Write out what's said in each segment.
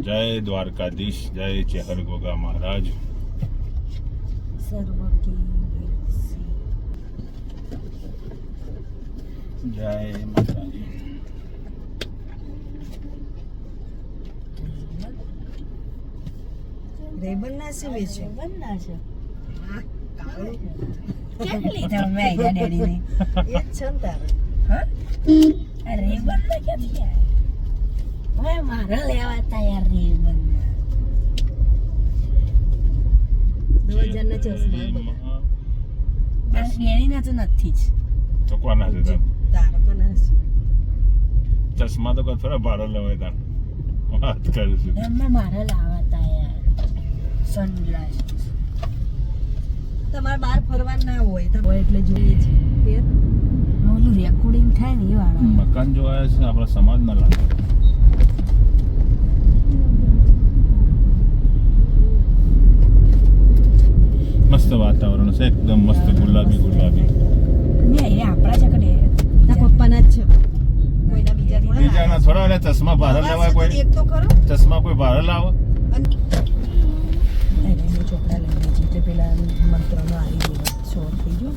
જય દ્વારકાધીશ, જય ચેહર ગોગા મહારાજ. જય માતાજી. રેબન ના સીવે છે. બનના છે. કેટલી તમે આઈડિયા ડેડી ને એ જ છે ને તારે. હા અરે બનના ક્યાંથી આવે? ઓય મારે લેવા તા યાર રેબન. 2000 ના ચશ્મા બધા. બસ ડેડી ના તો નથી જ. તો કોના છે તાર? તારો તો ના છે. ચશ્મા તો કોઈ થોડા ભાડો લેવાય તાર. વાત કરું છું. એમાં મારે લાવવા તા યાર સનગ્લાસીસ. તમારે બહાર ફરવા ના હોય તો હોય એટલે જોઈએ છે. તે ઓલું રેકોર્ડિંગ થાય ને એ વાળા. મકાન જોવાય છે આપણા સમાજના લાગે. મસ્ત વાતાવરણ છે, એકદમ મસ્ત ગુલાબી ગુલાબી. ને એ આપણા છે કડે તારા પપ્પાના જ છે. કોઈના બીજા થોડા બીજાના થોડા એટલે ચશ્મા ભારે લેવાય કોઈ? એક તો ખરો. ચશ્મા કોઈ ભારે લાવે? એને ચોપડા લઈ લેજે એટલે પેલા મંત્રનો આવી ગયો શોર થઈ ગયો.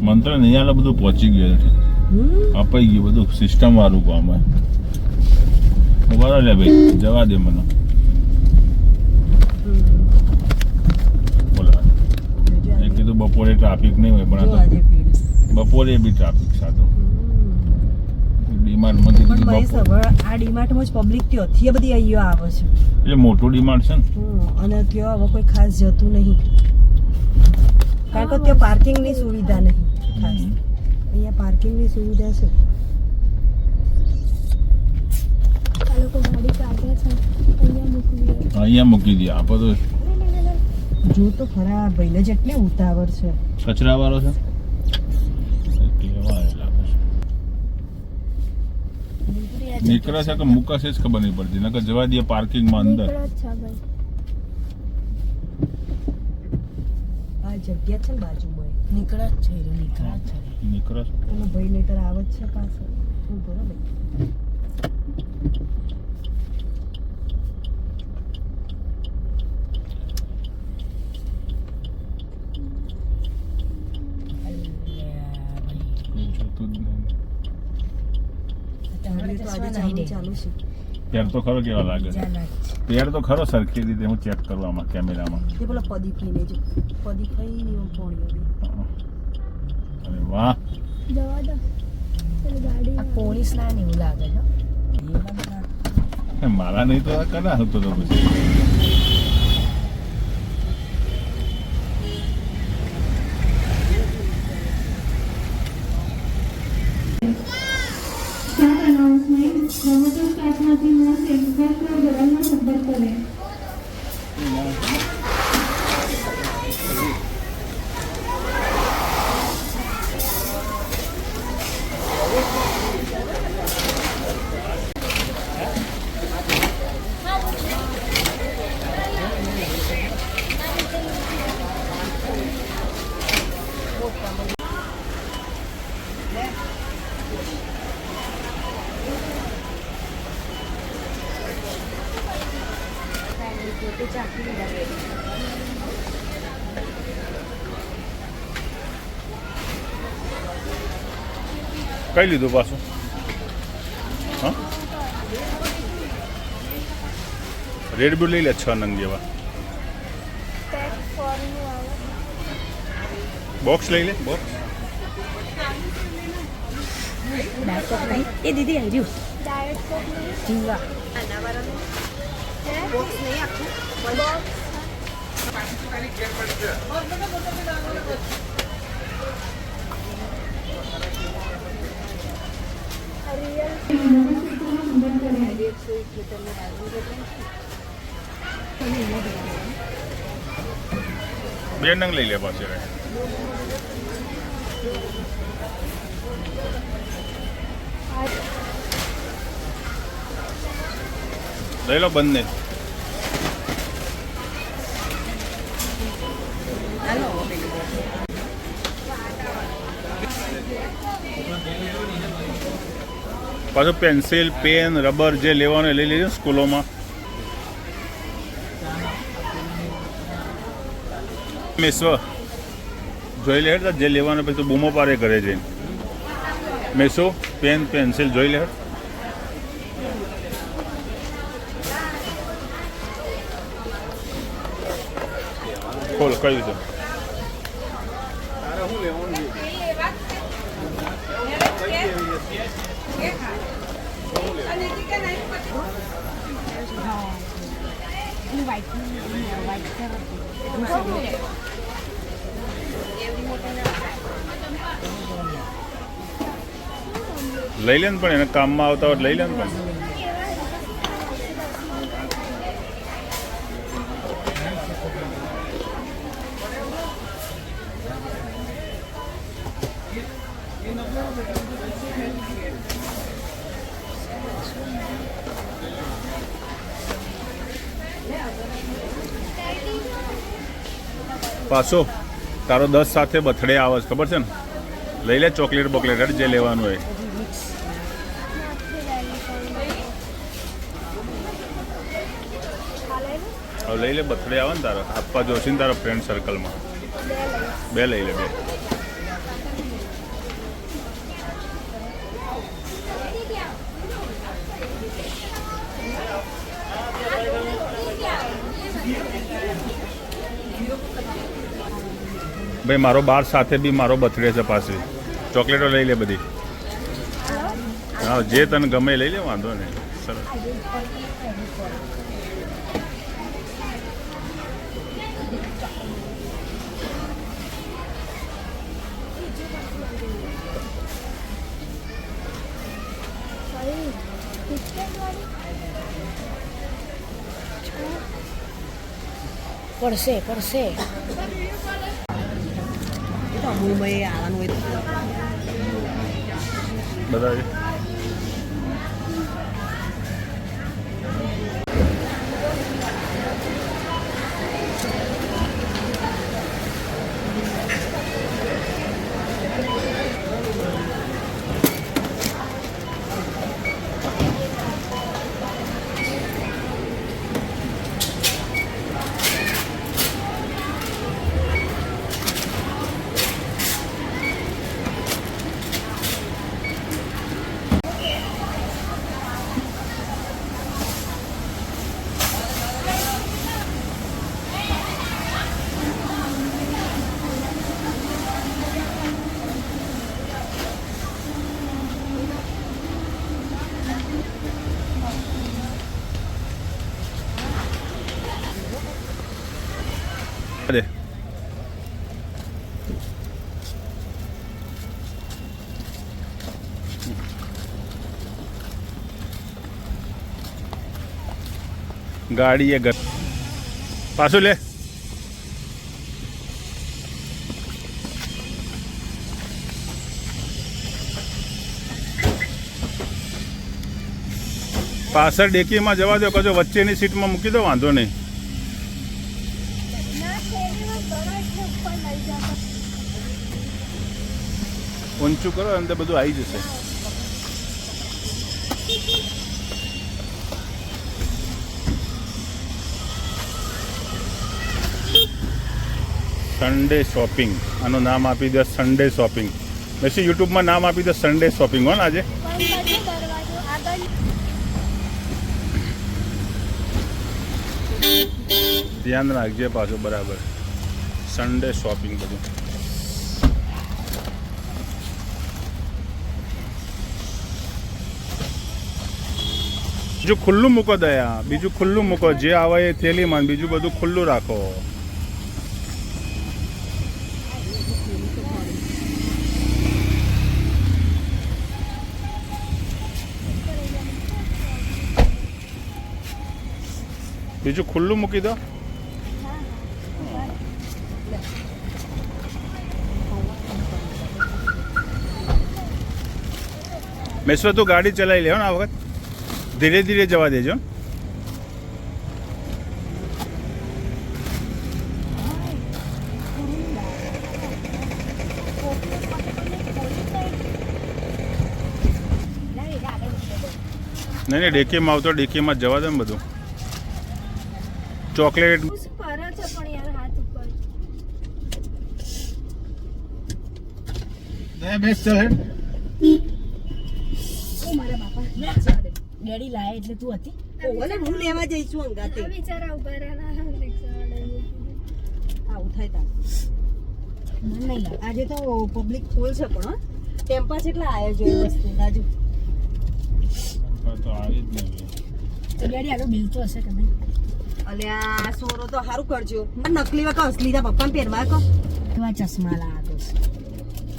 મંત્ર નહીં આલે, બધું પહોંચી ગયું છે, અપાઈ ગયું બધું, સિસ્ટમ વાળું કામ હોય. બરાબર લે ભાઈ, જવા દે મને. બોલા એ કીધું બપોરે ટ્રાફિક નહીં હોય, પણ આ તો બપોરે બી ટ્રાફિક સાતો. ડીમાર્ટમાં પણ ભાઈ સવાર આ ડીમાર્ટમાં જ પબ્લિક ત્યાંથી બધી અહીંયો આવે છે. એટલે મોટું ડીમાર્ટ છે ને. અને ત્યાં હવે કોઈ ખાસ જતું નહીં, કારણ કે ત્યાં પાર્કિંગની સુવિધા નહીં ખાસ. અહીંયા પાર્કિંગની સુવિધા છે. આ લોકો ગાડી કાઢે છે, અહીંયા મૂકી દે. અહીંયા મૂકી દે. આપો તો જો તો ખરા ભાઈને જેટલી ઉતાવળ છે. કચરા વાળો છે નીકળે છે કે મૂકાશે જ ખબર નહીં પડતી, નકર જવા દે પાર્કિંગમાં અંદર. નીકળે જ છે ભાઈ. આ જગ્યા છે ને બાજુમાં નીકળે જ છે નીકળે છે. એનો ભાઈ નહીતર આવે જ છે પાછળ. હું બરાબર જોતું જ નહીં. ચાલુ છે. પેર તો ખરો કેવા લાગે છે? પેર તો ખરો સરખી રીતે હું ચેક કરું આમાં કેમેરામાં. એ પેલા પદી ખાઈને જો પદી ખાઈને એમ પોણી અરે વાહ, જવા દો. પેલી ગાડી આ પોલીસ ના ને એવું લાગે છે. મારા નહીં તો આ કરા હતો તો પછી. કઈ લીધું પાછું? હા, રેડ બુલ લઈ લે 6 નંગ જેવા. બોક્સ લઈ લે, બોક્સ. એ દીદી આવી રહ્યું ડાયટ કોક નહીં. જીવા બોક્સ નહીં આખું બે નંગ લઈ લે પાછળ. લઈ લો બંને. પાછું પેન્સિલ પેન રબર જે લેવાનું એ લઈ લેજો સ્કૂલોમાં. મેસવ જોઈ લે જે લેવાનું પછી બૂમો પારે કરે છે. મેસો પેન પેન્સિલ જોઈ લે. ખોલ કઈ રીતે લઈ લે ને પણ એને કામમાં આવતા હોય લઈ લે ને પણ. પાછો તારો 10 સાથે બર્થડે આવે છે ખબર છે ને. લઈ લે ચોકલેટ બોકલેટ જે લેવાનું હોય. હવે લઈ લે બર્થડે આવે ને તારા આપવા જોશે ને તારા ફ્રેન્ડ સર્કલમાં. 2 લઈ લે 2. ભાઈ મારો 12 સાથે બી મારો બર્થડે છે પાછી. ચોકલેટો લઈ લે બધી. હા જે તને ગમે લઈ લે વાંધો નહીં. સરસ. પડશે પડશે. આવવાનું હોય બધા દે. ગાડી એ ઘર પાછું લે. પાછળ ડેકીમાં જવા દો કજો વચ્ચેની સીટમાં મૂકી દો વાંધો નહીં. ઊંચું કરો અંદર બધું આવી જશે. સન્ડે શોપિંગ આનું નામ આપી દે સન્ડે શોપિંગ. પછી યુટ્યુબમાં નામ આપી દે સન્ડે શોપિંગ હો ને આજે. ધ્યાન રાખજે પાછું બરાબર. સન્ડે શોપિંગ બધું. બીજું ખુલ્લું મૂકો દયા. બીજું ખુલ્લું મૂકો જે આવે એ થેલીમાં બીજું બધું ખુલ્લું રાખો. બીજું ખુલ્લું મૂકી દો. મેશ્વર તું ગાડી ચલાવી લે ને આ વખત. ધીરે ધીરે જવા દેજો. નહીં ડેકીમાં આવતો ડેકીમાં જવા દે ને બધું ચોકલેટ હું શું કરે છે પણ યાર હાથ ઉપર બેસ ચાલ હેડ ઓ મારા બાપા ડેડી લાય એટલે તું હતી ઓલે હું લેવા જઈશું અંગાતે આ બિચારા ઉભા રહેલા રિક્ષાવાળા આવું થાય તાર મને નહીં લાગે આજે તો પબ્લિક ફૂલ છે પણ હો. ટેમ્પા કેટલા આવ્યો જોઈએ વસ્તુ રાજુ તો આવી જ નહીં તો ડેડી આનો બિલ તો હશે કે નહીં અલે આ સોરો તો સારું કરજો મને નકલી વાળા અસલી તા પપ્પાને પહેરવા કહો એવા ચશ્મા લાગો છે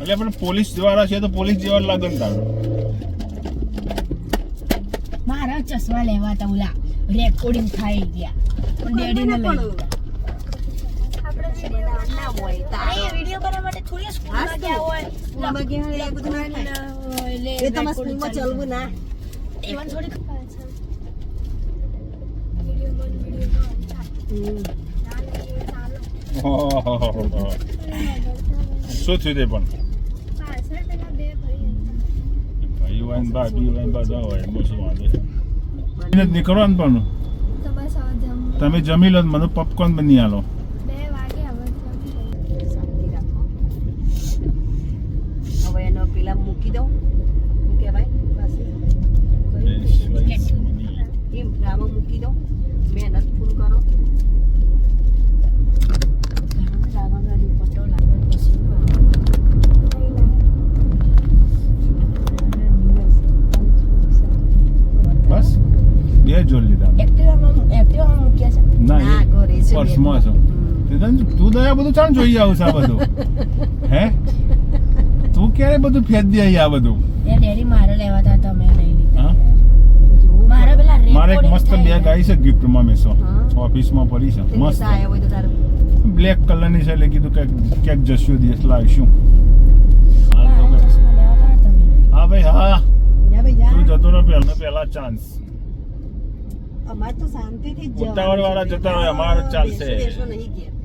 એટલે પણ પોલીસ દ્વારા છે તો પોલીસ જેવા લાગે ને તારું મારા ચશ્મા લેવા હતા ઓલા રેકોર્ડિંગ થઈ ગયા પણ ડેડીને લઈ ગયા આપણે ના હોય તારો વિડિયો બનાવવા માટે થોડી સ્કૂલમાં ગયા હોય સ્કૂલમાં ગયા હોય એ બધું ના થાય એ તમારા સ્કૂલમાં ચલવું ના એવન થોડી પાછળ વિડીયો હમ. ઓહોહોહો. શું થયું તે પણ પાછળ પેલા બે ભાઈ હતા ભાઈ હોય ને ભાભી હોય ને બધા હોય એમાં શું વાંધો છે એને જ નીકળવાનું પણ તો બસ હવે જમ તમે જમી લો ને મને પોપકોર્ન બની આલો 2 વાગે હવે શાંતિ રાખો હવે એનો પેલા મૂકી દઉં શું કહેવાય પાસે એમ ડ્રામા મૂકી દઉં મહેનત ફૂલ કરો ડાગાગાડી પટો લાગે પછી બસ બે જોડ લીધા એક્ટિવામાં મૂક્યા છે ના ના, ઘરે છે પર્સમાં છે તું તો આ બધું ચાલ જોઈ આવું આ બધું હે તું ક્યારે બધું ફેદ દે આ બધું એ ડેડી મારે લેવા હતા તમે લઈ લીધા હા મારે પેલા મારે એક recording મસ્ત થાય બેગ આવી છે ગિફ્ટમાં મેસો હા. ઓફિસમાં પડી છે તે મસ્ત પૈસા આવ્યા હોય તો તારું બ્લેક કલરની છે એટલે કીધું કે ક્યાંક જશું દિવસ લાવીશું મારે ચશ્મા લેવા હતા તમે લઈ હા ભાઈ હા જા ભાઈ જા તું જતો રહો પહેલા ચાન્સ અમાર તો શાંતિથી જ ઉતાવળવાળા જતા હોય, અમારે ચાલશે. બેસો નહીં ગયા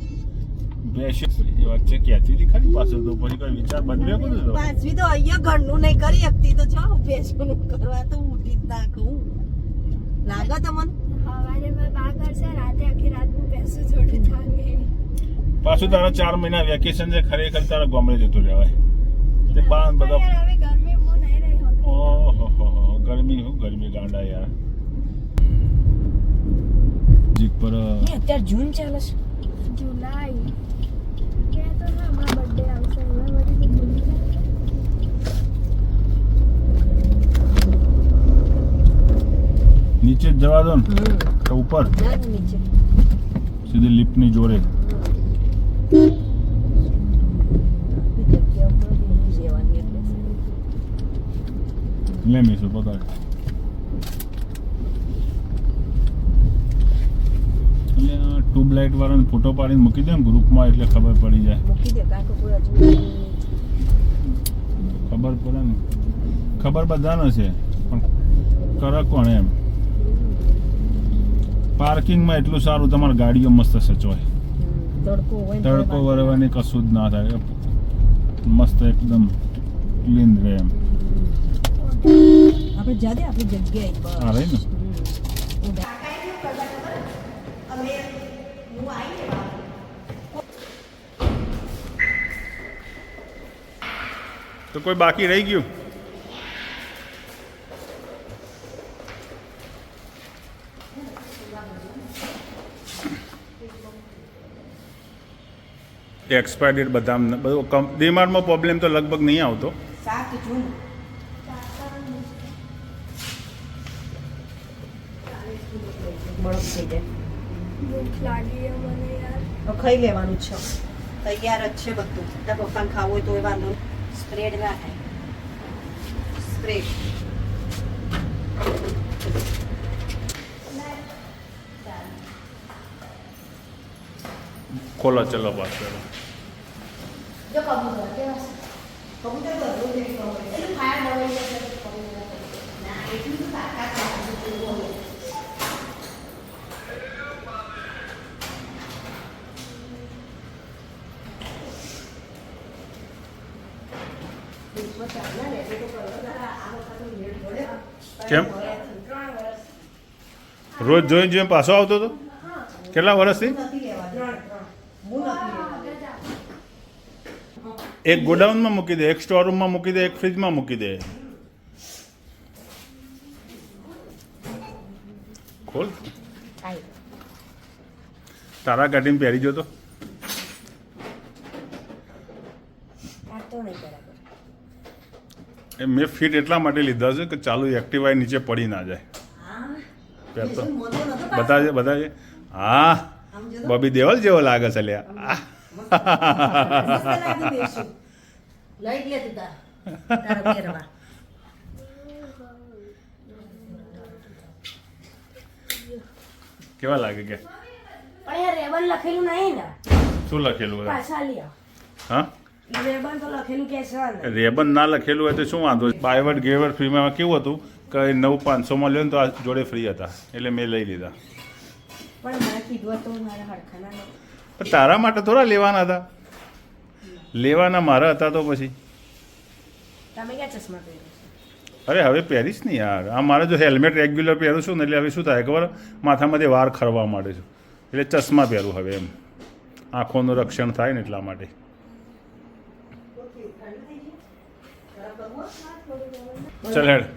બેસી એ વચ્ચે કહેતી હતી ખરી પાછળ તો પછી કોઈ વિચાર બદલ્યો બધું તો પાછવી તો અહીંયા ઘરનું નહીં કરી શકતી તો છો બેસવાનું કરવા તો ઉઠી જ નાખું લાગે તમને સવારે બા કરશે રાતે આખી રાત હું બેસું જોડે થાકે પાછું તારા 4 મહિના વેકેશન છે ખરેખર તારા ગામડે જતું રહેવાય તે બાન બધા યાર હવે ગરમી હું નહીં રહી હોતી ઓહો ગરમી ગાંડા યાર જીક પર નહીં અત્યારે જૂન ચાલે છે જુલાઈ કે તો ના હમણાં બર્થડે આવશે હવે વળી તો ભૂલી જાય નીચે જ જવા દો ને કે ઉપર ના જ નીચે સીધી લિફ્ટની જોડે જગ્યા ઉપર નહીં જવાની એટલે લે મીશું પકડ એટલે ટ્યુબલાઇટ વાળાને ફોટો પાડીને મૂકી દે ને ગ્રુપમાં એટલે ખબર પડી જાય મૂકી દે કાંઈ તો કોઈ હજુ ખબર પડે ને ખબર બધાને છે પણ કરે કોણ એમ પાર્કિંગમાં એટલું સારું તમારી ગાડીઓ મસ્ત સચવાય તડકો હોય ને તડકો વરવાની કશું જ ના થાય મસ્ત એકદમ ક્લીન રહે એમ આપણે જા દે આપણી જગ્યાએ બસ આ રહી ને તો કોઈ બાકી રહી ગયું એક્સપાયર ડેટ બધા બધું ડીમાર્ટમાં પ્રોબ્લેમ તો લગભગ નહીં આવતો 7 જૂન બળદ થઈ જાય ભૂખ લાગી છે મને યાર હવે ખાઈ લેવાનું છે તૈયાર જ છે બધું તારા પપ્પાને ખાવું હોય તો એ વાંધો સ્પ્રેડ ના થાય સ્પ્રેડ ખોલો ચલો પાછળ જો કબૂતર કેવા છે કબૂતર બધું જ એક હોય. એટલે ફાયર દવાઈ જશે ના એટલું તો તાકાત રાખવું જોઈએ. કેમ રોજ જોઈને જોઈને પાછો આવતો હતો કેટલા વર્ષથી એક ગોડાઉનમાં મૂકી દે એક સ્ટોર રૂમમાં મૂકી દે એક ફ્રીજમાં મૂકી દે ખોલ તારા કાઢીને પહેરી જતો એ મેં ફિટ એટલા માટે લીધા છે કે ચાલુ એક્ટિવા નીચે પડી ના જાય પહેરતો બતાજે હા બબી દેવલ જેવો લાગે છે લ્યા કેવા લાગે કે પણ યાર રેબન લખેલું નહીં ને શું લખેલું હોય પાછા લ્યો હા રેબન તો લખેલું કે છે ને રેબન ના લખેલું હોય તો શું વાંધો બાયવટ ગેવટ ફ્રીમાં કેવું હતું કે 9,500 લ્યો ને તો આ જોડે ફ્રી હતા એટલે મેં લઈ લીધા પણ મને કીધું હતું મારા હડખાના પણ તારા માટે થોડા લેવાના હતા લેવાના મારા હતા તો પછી તમે ક્યાં ચશ્મા પહેરો અરે હવે પહેરીશ ને યાર આ મારે જો હેલ્મેટ રેગ્યુલર પહેરું છું ને એટલે હવે શું થાય ખબર માથામાંથી વાર ખરવા માંડે છે એટલે ચશ્મા પહેરું હવે એમ આંખોનું રક્ષણ થાય ને એટલા માટે ચાલ હેડ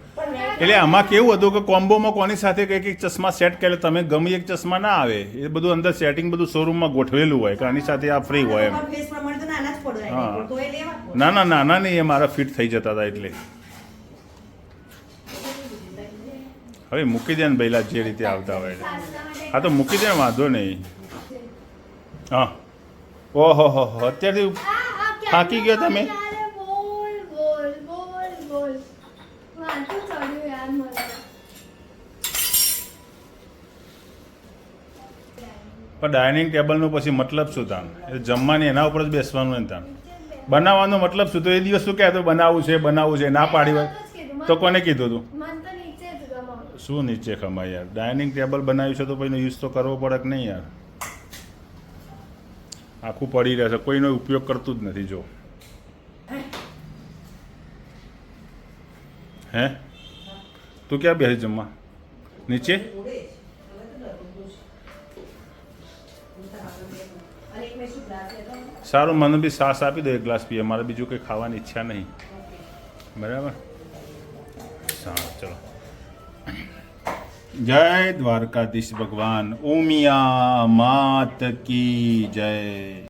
એટલે આમાં કેવું હતું કે કોમ્બોમાં કોની સાથે કંઈક એક ચશ્મા સેટ કરે તમે ગમે એક ચશ્મા ના આવે એ બધું અંદર સેટિંગ બધું શોરૂમમાં ગોઠવેલું હોય કે આની સાથે આ ફ્રી હોય એમ હા ના ના નાના નહીં એ મારા ફિટ થઈ જતા હતા એટલે હવે મૂકી દે ને પહેલા જે રીતે આવતા હોય હા તો મૂકી દે ને વાંધો નહીં હા ઓહો હો અત્યારથી થાકી ગયો તમે બોલ બોલ બોલ બોલ માથું ચડ્યું યાર મને પણ ડાઇનિંગ ટેબલનો પછી મતલબ શું તાન એ જમવાની એના ઉપર જ બેસવાનું ને તાન બનાવવાનો મતલબ શું તો એ દિવસ શું કહેતો બનાવવું છે ના પાડી હોય તો કોને કીધું તું મન તો નીચે જ ગમાવું શું નીચે ખમાય યાર ડાઇનિંગ ટેબલ બનાવ્યું છે તો પછી યુઝ તો કરવો પડે કે નહીં યાર આખું પડી રહેશે કોઈનો ઉપયોગ કરતું જ નથી જો હે તું ક્યાં બેસી જમવા નીચે સારું મને બી સાસ આપી દો એક ગ્લાસ પીએ મારે બીજું કંઈ ખાવાની ઈચ્છા નહીં બરાબર સારું ચલો જય દ્વારકાધીશ ભગવાન ઉમિયા માત કી જય